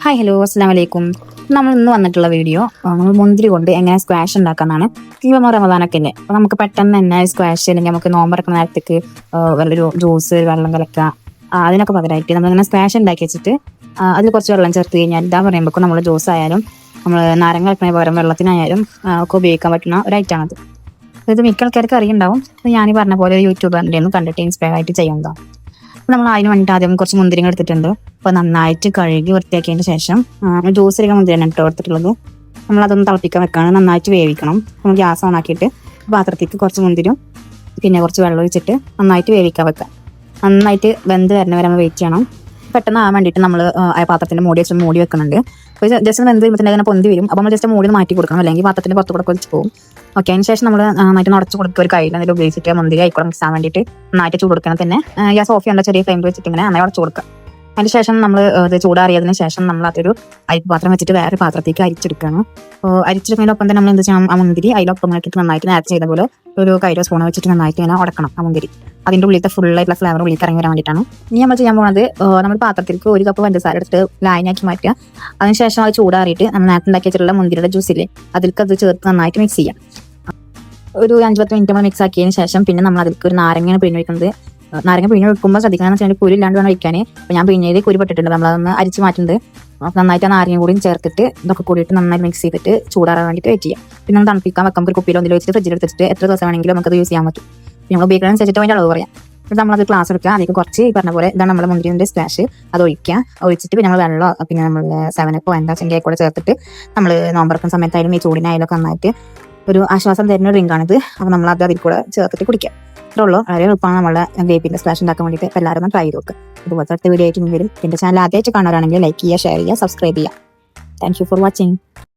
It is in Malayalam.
ഹായ് ഹലോ അസ്സാം വലൈക്കും. നമ്മൾ ഇന്ന് വന്നിട്ടുള്ള വീഡിയോ നമ്മൾ മുന്തിരി കൊണ്ട് എങ്ങനെ സ്ക്വാഷ് ഉണ്ടാക്കാന്നാണ്. ഇപ്പം റമദാനൊക്കെ അല്ലേ, അപ്പോൾ നമുക്ക് പെട്ടെന്ന് തന്നെ സ്ക്വാഷ് അല്ലെങ്കിൽ നമുക്ക് നോമ്പറക്കുന്ന നേരത്തേക്ക് വല്ലൊരു ജ്യൂസ് വെള്ളം കലക്കുക അതിനൊക്കെ പകരമായിട്ട് നമ്മളിങ്ങനെ സ്ക്വാഷ് ഉണ്ടാക്കി വെച്ചിട്ട് അതിൽ കുറച്ച് വെള്ളം ചേർത്ത് കഴിഞ്ഞാൽ ഇതാ പറയുമ്പോൾ നമ്മൾ ജ്യൂസ് ആയാലും നമ്മൾ നാരങ്ങ കലക്കണ പകരം വെള്ളത്തിനായാലും ഒക്കെ ഉപയോഗിക്കാൻ പറ്റുന്ന ഒരു ഐറ്റമാണത്. ഇത് മിക്ക ആൾക്കാർക്ക് അറിയുണ്ടാവും. ഞാൻ പറഞ്ഞ പോലെ ഒരു യൂട്യൂബറിൻ്റെ ഒന്നും കണ്ടിട്ട് ഇൻസ്പയർ ആയിട്ട് ചെയ്യുന്നതാണ്. നമ്മൾ അതിന് വേണ്ടിയിട്ട് ആദ്യം കുറച്ച് മുന്തിരിങ്ങ എടുത്തിട്ടുണ്ട്. അപ്പോൾ നന്നായിട്ട് കഴുകി വൃത്തിയാക്കിയതിന് ശേഷം ജ്യൂസ് അടിക്കാൻ മുന്തിരിയാണ് ഇട്ട് കൊടുത്തിട്ടുള്ളത്. നമ്മളതൊന്ന് തിളപ്പിക്കാൻ വെക്കാണ്, നന്നായിട്ട് വേവിക്കണം. നമ്മൾ ഗ്യാസ് ഓൺ ആക്കിയിട്ട് പാത്രത്തേക്ക് കുറച്ച് മുന്തിരിയും പിന്നെ കുറച്ച് വെള്ളം ഒഴിച്ചിട്ട് നന്നായിട്ട് വേവിക്കാൻ വെക്കാം. നന്നായിട്ട് വെന്ത് വരുന്ന വരെ നമ്മൾ വെയിറ്റ് ചെയ്യണം. പെട്ടെന്ന് ആകാൻ വേണ്ടിയിട്ട് നമ്മൾ ആ പാത്രത്തിൻ്റെ മൂടി വെച്ച് മൂടി വെക്കുന്നുണ്ട്. അപ്പോൾ ജസ്റ്റ് വെന്ത് വരുമ്പോൾ തന്നെ അങ്ങനെ പൊന്തി വരും. അപ്പോൾ നമ്മൾ ജസ്റ്റ് മൂടി മാറ്റി കൊടുക്കണം, അല്ലെങ്കിൽ പാത്രത്തിൻ്റെ പുറത്ത് കൂടെ വെച്ച് പോകും. ഓക്കെ, അതിന് ശേഷം നമ്മൾ നന്നായിട്ട് ഉടച്ച് കൊടുക്കുക. ഒരു കയ്യിൽ അതിൽ ഉപയോഗിച്ചിട്ട് മുന്തിരി ആയിക്കോളം മിക്സ് ആവാൻ വേണ്ടിയിട്ട് നന്നായിട്ട് ചൂട് കൊടുക്കണം. തന്നെ ഗ്യാസ് ഓഫ് ചെയ്യേണ്ട, ചെറിയ ഫ്ലെയിമിൽ വെച്ചിട്ട് ഇങ്ങനെ നന്നായി ഉടച്ച് കൊടുക്കുക. അതിന് ശേഷം നമ്മൾ ഇത് ചൂടാറിയതിന് ശേഷം നമ്മൾ അതൊരു പാത്രം വെച്ചിട്ട് വേറെ പാത്രത്തേക്ക് അരിച്ചെടുക്കുകയാണ്. അപ്പോൾ അരിച്ചെടുക്കുന്നതിനൊപ്പം തന്നെ നമ്മൾ എന്ത് ചെയ്യണം, ആ മുന്തിരി അതിലൊപ്പം ഇട്ടിട്ട് നന്നായിട്ട് നേരത്തെ ചെയ്ത പോലെ ഒരു കൈരോ സ്പൂൺ വെച്ചിട്ട് നന്നായിട്ട് ഇങ്ങനെ ഉടക്കണം ആ മുന്തിരി. അതിൻ്റെ ഉള്ളിലത്തെ ഫുള്ളായിട്ടുള്ള ഫ്ലേവർ ഉള്ളിലേക്ക് ഇറങ്ങി വരാൻ വേണ്ടിയിട്ടാണ്. ഇനി നമ്മൾ ചെയ്യാൻ പോകുന്നത്, നമ്മൾ പാത്രത്തിലേക്ക് 1 കപ്പ് പഞ്ചസാര എടുത്ത് ലായനാക്കി മാറ്റുക. അതിനുശേഷം അത് ചൂടാറിയിട്ട് നമ്മൾ നേരത്തെ ഉണ്ടാക്കി വെച്ചിട്ടുള്ള മുന്തിരിയുടെ ജ്യൂസില്ലേ അതിലേക്ക് അത് ചേർത്ത് നന്നായിട്ട് മിക്സ് ചെയ്യാം. ഒരു 5-10 മിനിറ്റ് നമ്മൾ മിക്സ് ആക്കിയതിന് ശേഷം പിന്നെ നമ്മൾ അതിലേക്ക് ഒരു നാരങ്ങയാണ് പിഴിഞ്ഞ് വെക്കുന്നത്. നാരങ്ങ പിഴിഞ്ഞ് വെക്കുമ്പോൾ ശ്രദ്ധിക്കണം, വെച്ചാൽ കുരു ഇല്ലാണ്ട് വേണം വയ്ക്കാൻ. അപ്പോൾ ഞാൻ പിഴിഞ്ഞത് കുരു പെട്ടിട്ടുണ്ട്, നമ്മളതൊന്ന് അരിച്ച് മാറ്റുന്നത്. നന്നായിട്ട് ആ നാരങ്ങ കൂടിയും ചേർത്തിട്ട് ഇതൊക്കെ കൂടിയിട്ട് നന്നായിട്ട് മിക്സ് ചെയ്തിട്ട് ചൂടാറാൻ വേണ്ടിയിട്ട് വെയിറ്റ് ചെയ്യാം. പിന്നെ നമ്മൾ തണുപ്പിക്കാൻ വെക്കുമ്പോൾ ഒരു കുപ്പിയിൽ ഒന്നിൽ വെച്ചിട്ട് ഫ്രിഡ്ജിൽ എടുത്തിട്ട് എത്ര ദിവസം വേണമെങ്കിലും നമുക്കത് യൂസ് ചെയ്യാൻ പറ്റും. നമ്മൾ ഉപയോഗിക്കുന്നതിനനുസരിച്ചിട്ട് അതിൻ്റെ അളവ് പറയാം. എന്നിട്ട് നമ്മളത് ഗ്ലാസ് എടുക്കുക, അതിലേക്ക് കുറച്ച് പറഞ്ഞ പോലെ ഇതാണ് നമ്മുടെ മുന്തിരിൻ്റെ സ്ക്വാഷ്, അത് ഒഴിച്ചിട്ട് പിന്നെ നമ്മൾ വെള്ളം പിന്നെ നമ്മൾ 7-Up എന്താ ചെങ്കിൽ കൂടെ ചേർത്തിട്ട് നമ്മൾ നോമ്പറക്കുന്ന സമയത്തായാലും ഈ ചൂടിനായാലും ഒക്കെ നന്നായിട്ട് ഒരു ആശ്വാസം തരുന്ന ഡ്രിങ്കാണിത്. അപ്പോൾ നമ്മൾ അത് അതിൽ കൂടെ ചേർത്തിട്ട് കുടിക്കാം. ഇത്രേ ഉള്ളൂ. വളരെ എളുപ്പമാണ് നമ്മളെ ഗ്രേപ്പിൻ്റെ സ്ക്വാഷ് ഉണ്ടാക്കാൻ വേണ്ടിയിട്ട്. അപ്പോൾ എല്ലാവരും ഒന്ന് ട്രൈ ചെയ്ത് നോക്കുക. ഇതുപോലത്തെ അടുത്ത വീഡിയോ ആയിട്ട് വരും. എൻ്റെ ചാനൽ ആദ്യമായിട്ട് കാണുകയാണെങ്കിൽ ലൈക്ക് ചെയ്യുക, ഷെയർ ചെയ്യുക, സബ്സ്ക്രൈബ് ചെയ്യുക. Thank you for watching.